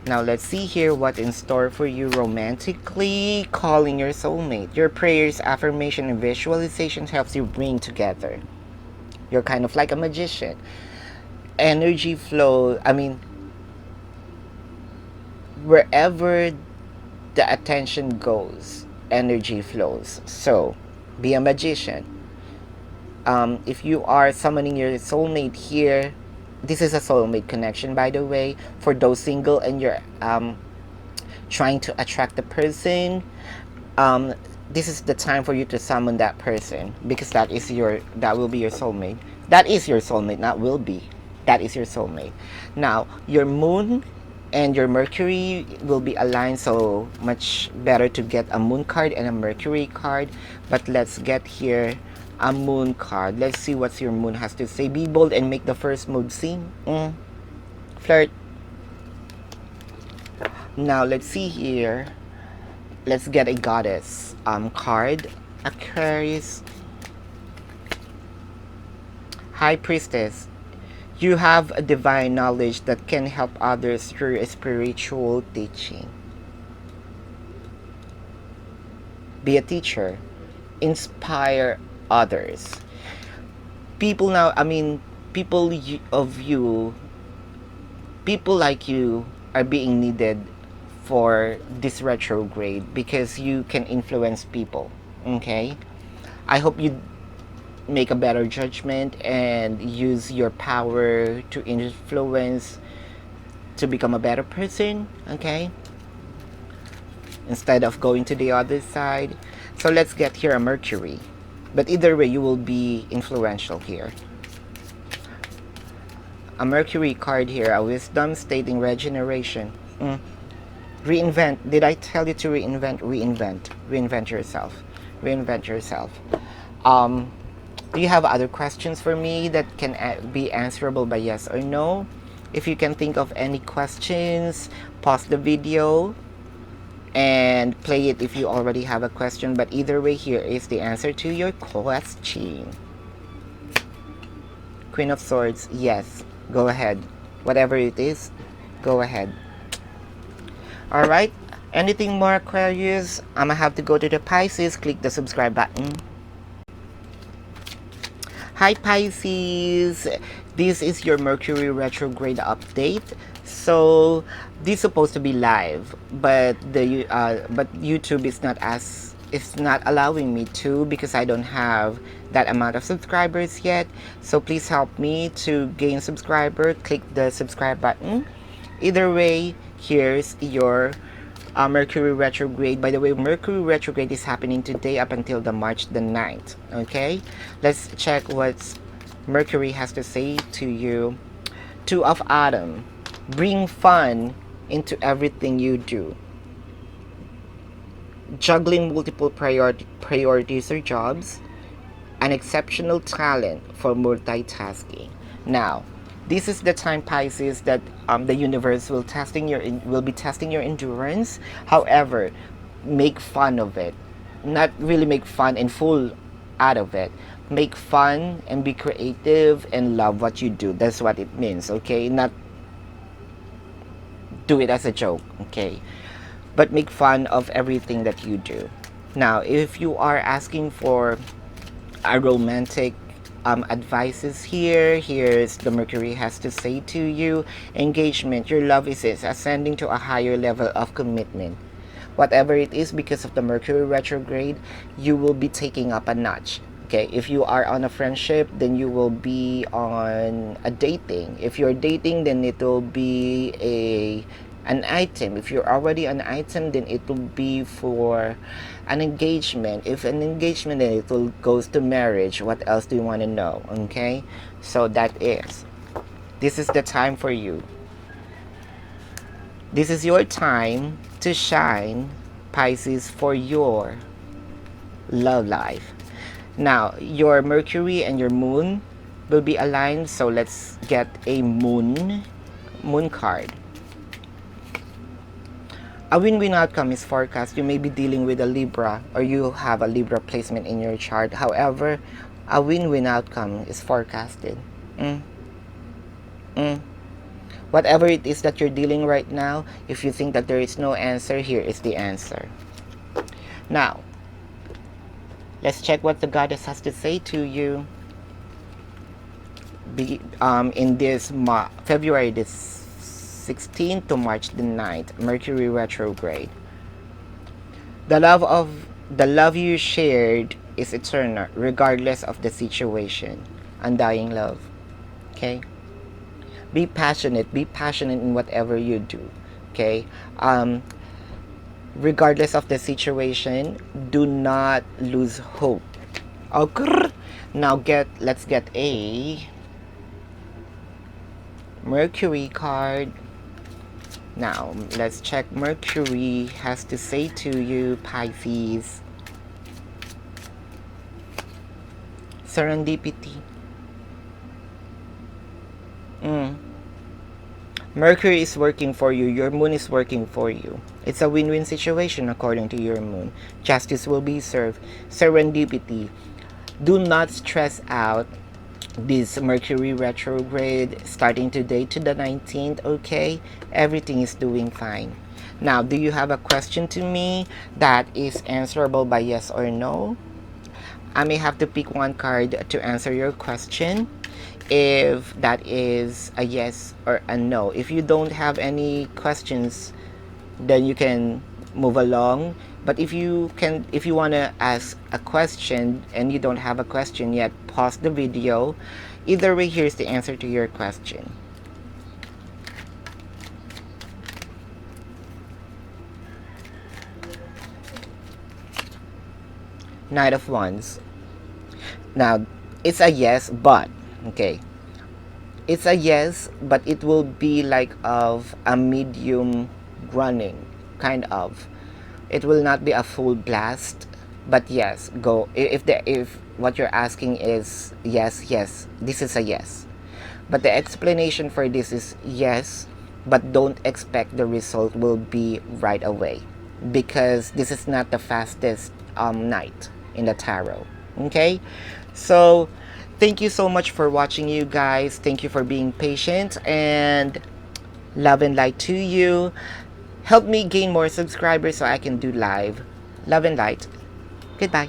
Now let's see here what in store for you romantically. Calling your soulmate. Your prayers, affirmation, and visualizations helps you bring together. You're kind of like a magician. Energy flow. Wherever the attention goes, energy flows. So, be a magician. If you are summoning your soulmate here, this is a soulmate connection, by the way. For those single and you're trying to attract the person, this is the time for you to summon that person, because that will be your soulmate. That is your soulmate, not will be. That is your soulmate. Now, your moon and your Mercury will be aligned, so much better to get a moon card and a Mercury card. But let's get here a moon card. Let's see what your moon has to say. Be bold and make the first move. See? Flirt. Now, let's see here. Let's get a goddess card. Aquarius. High Priestess. You have a divine knowledge that can help others through a spiritual teaching. Be a teacher. Inspire others. People like you are being needed for this retrograde, because you can influence people. Okay? I hope you make a better judgment and use your power to influence to become a better person. Okay? Instead of going to the other side. So let's get here a Mercury. But either way, you will be influential here. A Mercury card here, a wisdom stating regeneration. Reinvent. Did I tell you to reinvent? Reinvent yourself. Reinvent yourself. Do you have other questions for me that can be answerable by yes or no? If you can think of any questions, pause the video and play it if you already have a question. But either way, here is the answer to your question. Queen of Swords, yes, go ahead. Whatever it is, go ahead. Alright, anything more, Aquarius? I'm gonna have to go to the Pisces. Click the subscribe button. Hi Pisces, this is your Mercury retrograde update. So this is supposed to be live, but YouTube is not allowing me to, because I don't have that amount of subscribers yet. So please help me to gain subscriber. Click the subscribe button. Either way, here's your Mercury retrograde. By the way, Mercury retrograde is happening today up until the March the 9th. Okay, let's check what Mercury has to say to you. Two of Autumn. Bring fun into everything you do. Juggling multiple priorities or jobs. An exceptional talent for multitasking. Now, this is the time, Pisces, that the universe will be testing your endurance. However, make fun of it. Not really make fun and full out of it. Make fun and be creative and love what you do. That's what it means, okay? Not do it as a joke, okay? But make fun of everything that you do. Now, if you are asking for a romantic advices here, here's the Mercury has to say to you. Engagement, your love is ascending to a higher level of commitment. Whatever it is, because of the Mercury retrograde, you will be taking up a notch. Okay, if you are on a friendship, then you will be on a dating. If you're dating, then it will be an item. If you're already an item, then it will be for an engagement. If an engagement, then it will goes to marriage. What else do you want to know? Okay, so this is the time for you. This is your time to shine, Pisces, for your love life. Now, your Mercury and your moon will be aligned, so let's get a moon card. A win-win outcome is forecast. You may be dealing with a Libra, or you have a Libra placement in your chart. However, a win-win outcome is forecasted. Whatever it is that you're dealing right now, if you think that there is no answer, here is the answer. Now, let's check what the goddess has to say to you. In this February the 16th to March the 9th, Mercury retrograde. The love you shared is eternal, regardless of the situation. Undying love. Okay? Be passionate in whatever you do. Okay? Regardless of the situation, do not lose hope. Okay. Now let's get a Mercury card. Now let's check Mercury has to say to you, Pisces. Serendipity. Mercury is working for you. Your moon is working for you. It's a win-win situation according to your moon. Justice will be served. Serendipity. Do not stress out this Mercury retrograde starting today to the 19th, okay? Everything is doing fine. Now, do you have a question to me that is answerable by yes or no? I may have to pick one card to answer your question. If that is a yes or a no. If you don't have any questions, then you can move along. But if you want to ask a question and you don't have a question yet, pause the video. Either way, here's the answer to your question. Knight of Wands. Now, it's a yes, but okay, it's a yes, but it will be like of a medium running, kind of. It will not be a full blast, but yes, go. If what you're asking is yes, this is a yes. But the explanation for this is yes, but don't expect the result will be right away, because this is not the fastest night in the tarot. Okay, so thank you so much for watching, you guys. Thank you for being patient, and love and light to you. Help me gain more subscribers so I can do live. Love and light. Goodbye.